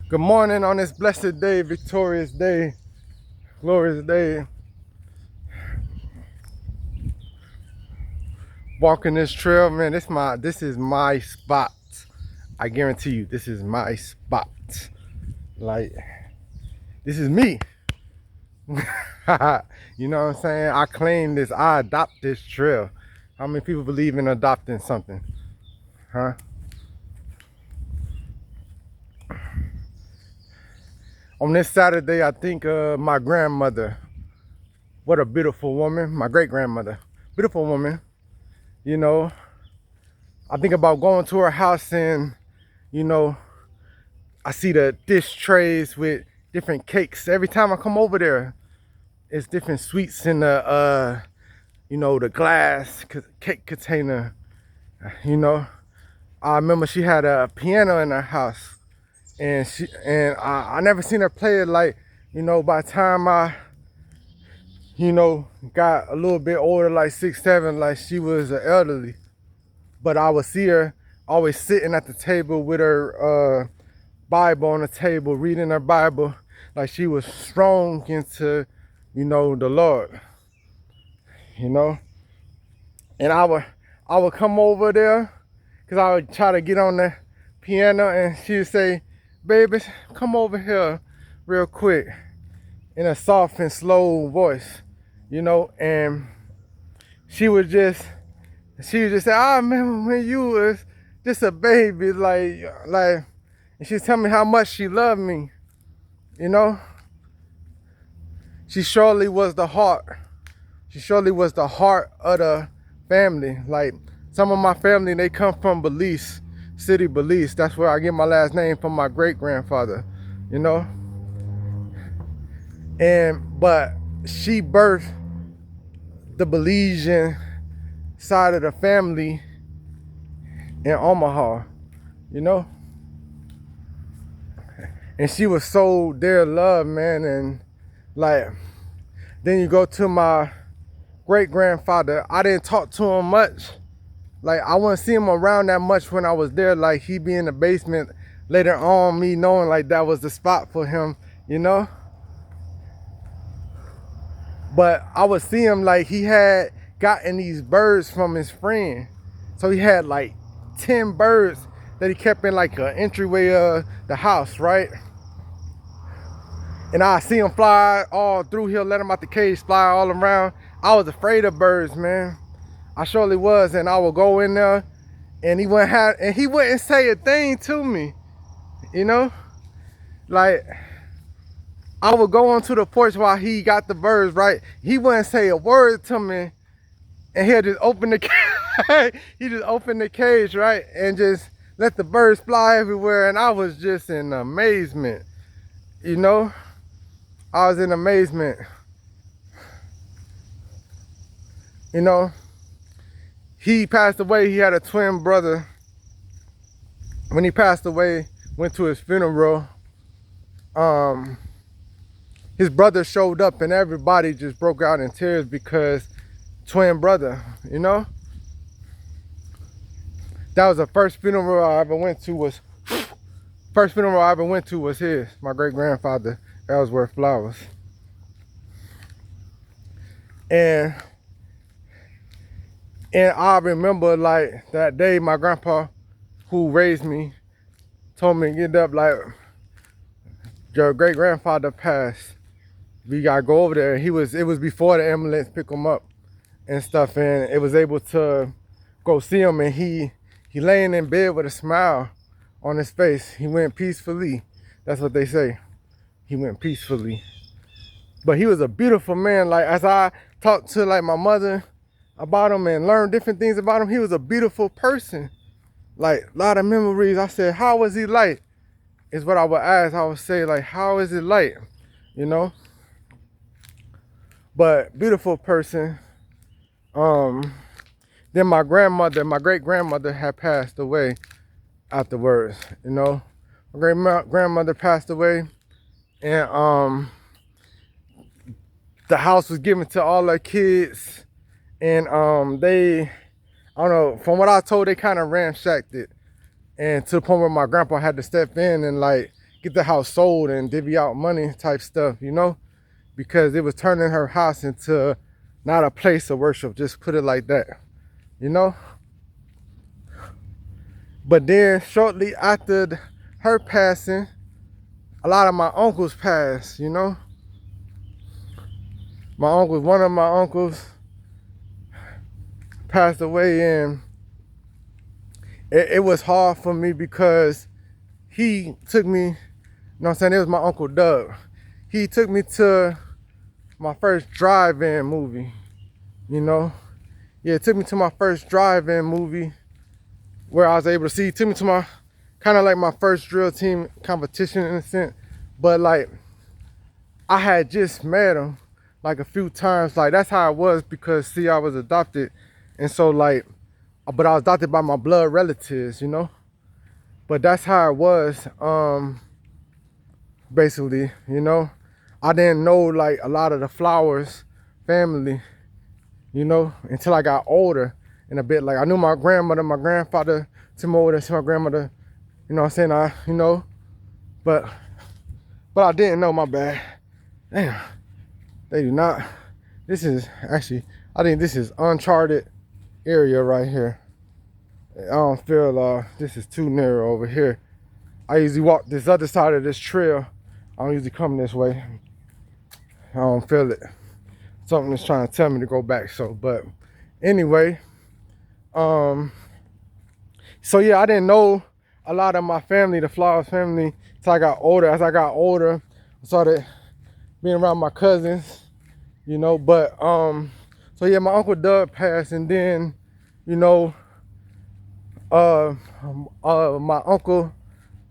Good morning on this blessed day, victorious day, glorious day. Walking this trail, man, this is my spot. I guarantee you, this is my spot. Like, this is me. You know what I'm saying? I claim this, I adopt this trail. How many people believe in adopting something? Huh? On this Saturday, I think my grandmother, what a beautiful woman, my great grandmother, beautiful woman, you know. I think about going to her house and, you know, I see the dish trays with different cakes. Every time I come over there, it's different sweets in the, you know, the glass cake container, you know. I remember she had a piano in her house and I never seen her play it. Like, you know, by the time I, you know, got a little bit older, like 6, 7, like she was elderly. But I would see her always sitting at the table with her Bible on the table, reading her Bible, like she was strong into, you know, the Lord, you know. And I would come over there, cause I would try to get on the piano, and she would say, "Baby, come over here, real quick," in a soft and slow voice, you know. And she would just say, "I remember when you was just a baby, like." And she tell me how much she loved me, you know. She surely was the heart. She surely was the heart of the family. Like, some of my family, they come from Belize, city Belize. That's where I get my last name from my great grandfather, you know. But she birthed the Belizean side of the family in Omaha, you know. And she was so dear loved, man. And like, then you go to my great grandfather. I didn't talk to him much. Like, I wouldn't see him around that much when I was there. Like, he'd be in the basement later on, me knowing like that was the spot for him, you know. But I would see him, like, he had gotten these birds from his friend. So he had like 10 birds that he kept in like an entryway of the house, right? And I see him fly all through. He'll let them out the cage, fly all around. I was afraid of birds, man. I surely was. And I would go in there, and he wouldn't say a thing to me, you know. Like, I would go onto the porch while he got the birds, right? He wouldn't say a word to me, and he'll just open the cage. He just opened the cage, right, and just let the birds fly everywhere. And I was just in amazement, you know. I was in amazement. You know, he passed away. He had a twin brother. When he passed away, went to his funeral, his brother showed up and everybody just broke out in tears because twin brother, you know. That was the first funeral I ever went to was his, my great grandfather, Ellsworth Flowers. And I remember, like, that day my grandpa, who raised me, told me to get up, like, your great grandfather passed. We gotta go over there. It was before the ambulance picked him up and stuff, and it was able to go see him, and he laying in bed with a smile on his face. He went peacefully. That's what they say. He went peacefully. But he was a beautiful man. Like, as I talked to like my mother about him and learned different things about him, he was a beautiful person. Like, a lot of memories. I said, how was he like? Is what I would ask. I would say, like, how is it like? You know? But beautiful person. Then my grandmother, my great grandmother, had passed away afterwards, you know. My great grandmother passed away, and the house was given to all her kids, and they, I don't know, from what I told, they kind of ransacked it, and to the point where my grandpa had to step in and like get the house sold and divvy out money type stuff, you know, because it was turning her house into not a place of worship, just put it like that, you know. But then shortly after her passing, a lot of my uncles passed, you know. One of my uncles passed away, and it was hard for me because he took me, you know what I'm saying, it was my Uncle Doug. He took me to my first drive-in movie, you know. Yeah, it took me to my first drive-in movie where I was able to see. He took me to my, kind of like my first drill team competition in a sense. But like, I had just met him like a few times. Like, that's how it was because, see, I was adopted. And so like, but I was adopted by my blood relatives, you know. But that's how it was, basically, you know. I didn't know like a lot of the Flowers family, you know, until I got older and a bit. Like, I knew my grandmother, my grandfather, Tim older to my grandmother, you know what I'm saying, you know, but I didn't know, my bad. Damn, they do not. This is actually, I think this is uncharted area right here. I don't feel this is too narrow over here. I usually walk this other side of this trail. I don't usually come this way. I don't feel it. Something is trying to tell me to go back. So, but anyway, so yeah, I didn't know a lot of my family, the Flowers family, until I got older. As I got older, I started being around my cousins, you know. But so yeah, my Uncle Doug passed, and then, you know, my Uncle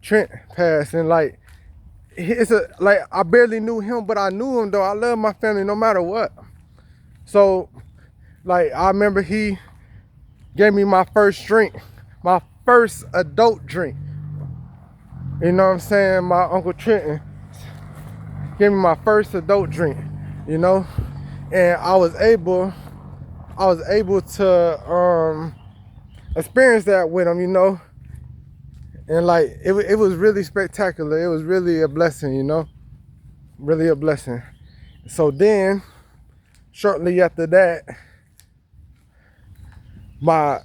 Trent passed, and like, like, I barely knew him, but I knew him though. I love my family no matter what. So like, I remember he gave me my first drink, my first adult drink. You know what I'm saying? My Uncle Trenton gave me my first adult drink, you know, and I was able to experience that with him, you know. And like, it was really spectacular. It was really a blessing, you know, really a blessing. So then, shortly after that, my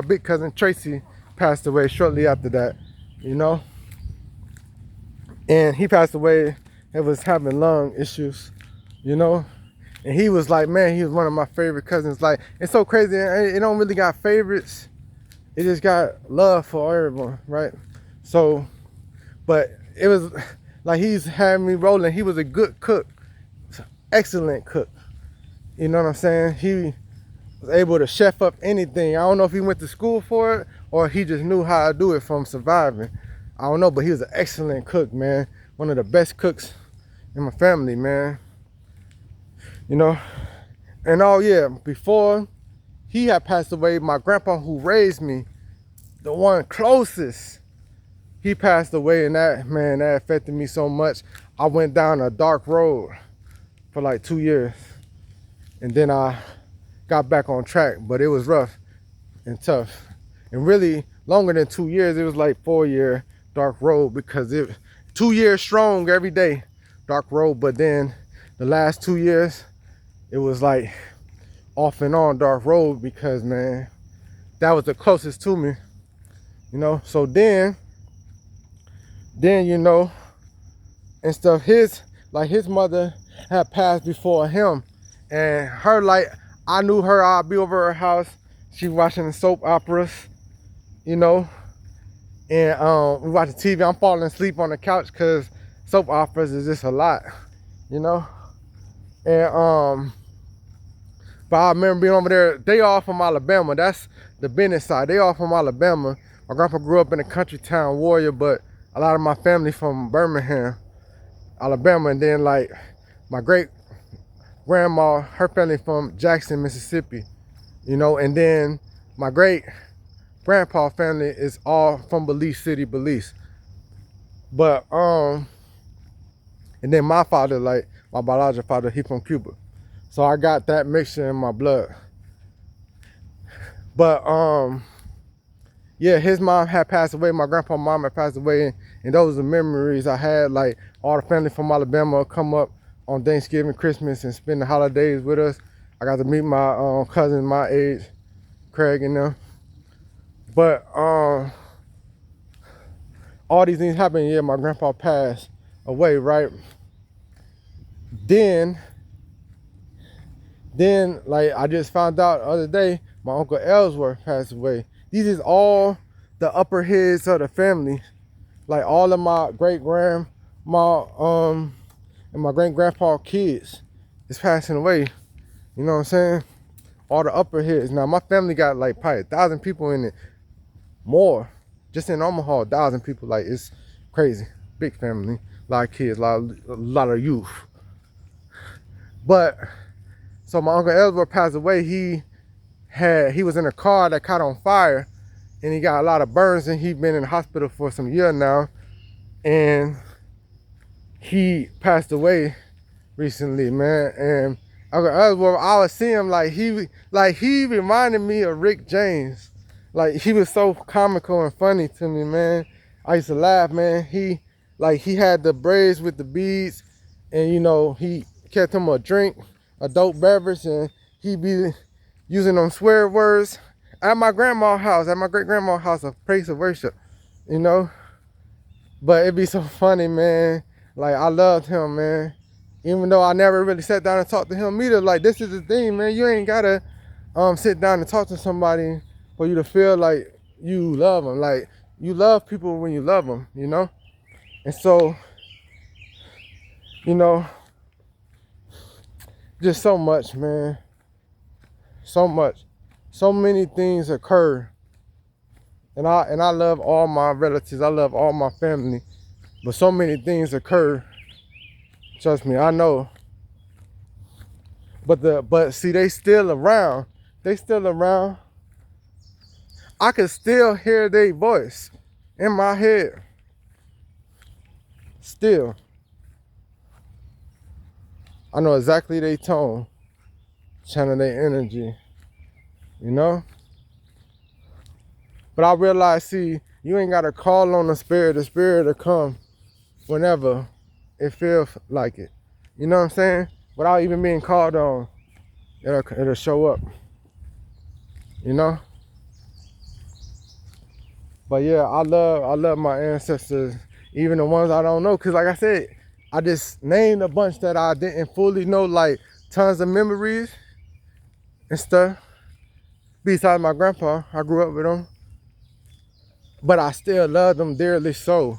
big cousin Tracy passed away shortly after that, you know. And he passed away, he was having lung issues, you know. And he was like, man, he was one of my favorite cousins. Like, it's so crazy, it don't really got favorites. It just got love for everyone, right? So, but it was like, he's had me rolling. He was a good cook, excellent cook. You know what I'm saying? He was able to chef up anything. I don't know if he went to school for it or he just knew how to do it from surviving. I don't know, but he was an excellent cook, man. One of the best cooks in my family, man. You know? And oh yeah, before he had passed away, my grandpa who raised me, the one closest, he passed away, and that, man, that affected me so much. I went down a dark road for like 2 years, and then I got back on track, but it was rough and tough. And really, longer than 2 years, it was like 4-year dark road, because 2 years strong every day, dark road, but then the last 2 years, it was like off and on dark road, because, man, that was the closest to me, you know. So then, you know, and stuff, his mother had passed before him, and her, like, I knew her, I'd be over her house, she watching the soap operas, you know, and we watching TV, I'm falling asleep on the couch because soap operas is just a lot, you know. And but I remember being over there. They all from Alabama. That's the Bennett side. They all from Alabama. My grandpa grew up in a country town, Warrior, but a lot of my family from Birmingham, Alabama. And then like my great grandma, her family from Jackson, Mississippi, you know. And then my great grandpa family is all from Belize City, Belize. But and then my father, like my biological father, he from Cuba. So I got that mixture in my blood. But yeah, his mom had passed away. My grandpa's mom had passed away, and those are the memories I had. Like all the family from Alabama come up on Thanksgiving, Christmas, and spend the holidays with us. I got to meet my cousins my age, Craig and them. But all these things happened. Yeah, my grandpa passed away, right? Then like I just found out the other day, my uncle Ellsworth passed away. These is all the upper heads of the family. Like all of my great grandma and my great grandpa kids is passing away. You know what I'm saying? All the upper heads. Now my family got like probably 1,000 people in it. More. Just in Omaha, 1,000 people. Like it's crazy. Big family. A lot of kids, a lot of youth. But so my uncle Ellsworth passed away. He was in a car that caught on fire, and he got a lot of burns, and he's been in the hospital for some years now, and he passed away recently, man. And Uncle Ellsworth, I would see him like he reminded me of Rick James. Like he was so comical and funny to me, man. I used to laugh, man. He had the braids with the beads, and you know he kept him a drink, a dope beverage, and he be using them swear words at my grandma's house, at my great grandma's house, of praise and worship, you know. But it'd be so funny, man. Like I loved him, man. Even though I never really sat down and talked to him either. Like this is the thing, man. You ain't gotta sit down and talk to somebody for you to feel like you love them. Like you love people when you love them, you know. And so, you know, just so much, man. So much. So many things occur. And I love all my relatives. I love all my family. But so many things occur. Trust me, I know. But see, they still around. They still around. I can still hear their voice in my head. Still. I know exactly their tone. Channel their energy. You know? But I realize, see, you ain't gotta call on the spirit will come whenever it feels like it. You know what I'm saying? Without even being called on, it'll show up. You know? But yeah, I love my ancestors, even the ones I don't know. Cause like I said, I just named a bunch that I didn't fully know, like tons of memories and stuff. Besides my grandpa, I grew up with him. But I still love them dearly so.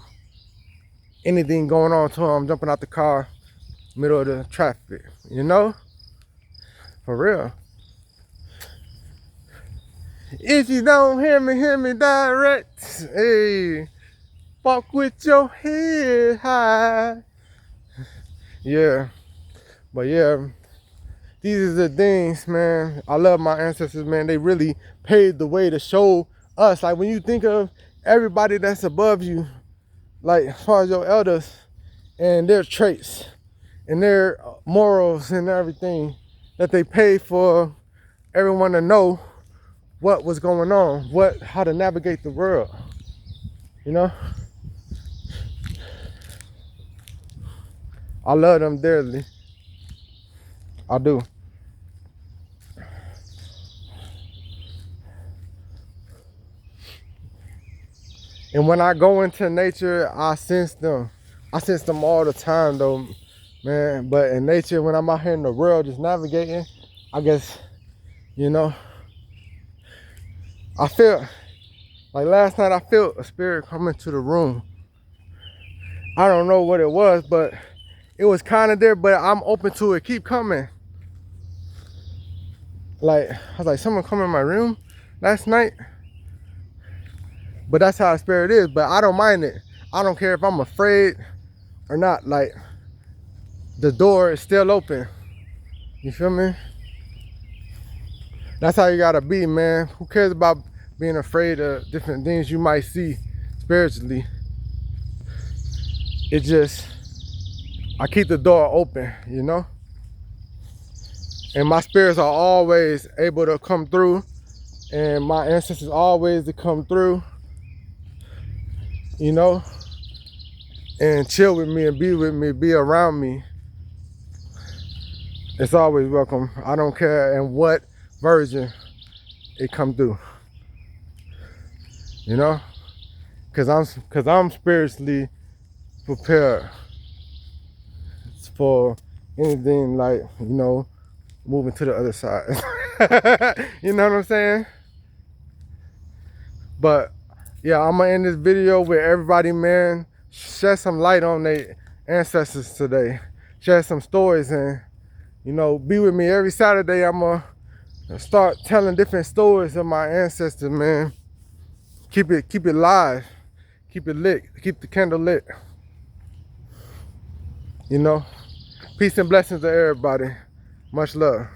Anything going on to them, jumping out the car, middle of the traffic, you know? For real. If you don't hear me direct. Hey, walk with your head high. Yeah, but yeah, these are the things, man. I love my ancestors, man. They really paved the way to show us. Like when you think of everybody that's above you, like as far as your elders and their traits and their morals and everything, that they paid for everyone to know what was going on, how to navigate the world, you know? I love them dearly. I do. And when I go into nature, I sense them. I sense them all the time though, man. But in nature, when I'm out here in the world just navigating, I guess, you know, I feel, like last night I felt a spirit come into the room. I don't know what it was, but it was kind of there, but I'm open to it. Keep coming. Like, I was like, someone come in my room last night. But that's how the spirit is. But I don't mind it. I don't care if I'm afraid or not. Like, the door is still open. You feel me? That's how you gotta be, man. Who cares about being afraid of different things you might see spiritually? It just, I keep the door open, you know? And my spirits are always able to come through and my ancestors always to come through, you know, and chill with me and be with me, be around me. It's always welcome. I don't care in what version it come through, you know, cause I'm spiritually prepared for anything, like, you know, moving to the other side. You know what I'm saying? But yeah, I'm gonna end this video with everybody, man, shed some light on their ancestors today. Share some stories, and, you know, be with me every Saturday. I'm gonna start telling different stories of my ancestors, man. Keep it live. Keep it lit. Keep the candle lit. You know? Peace and blessings to everybody. Much love.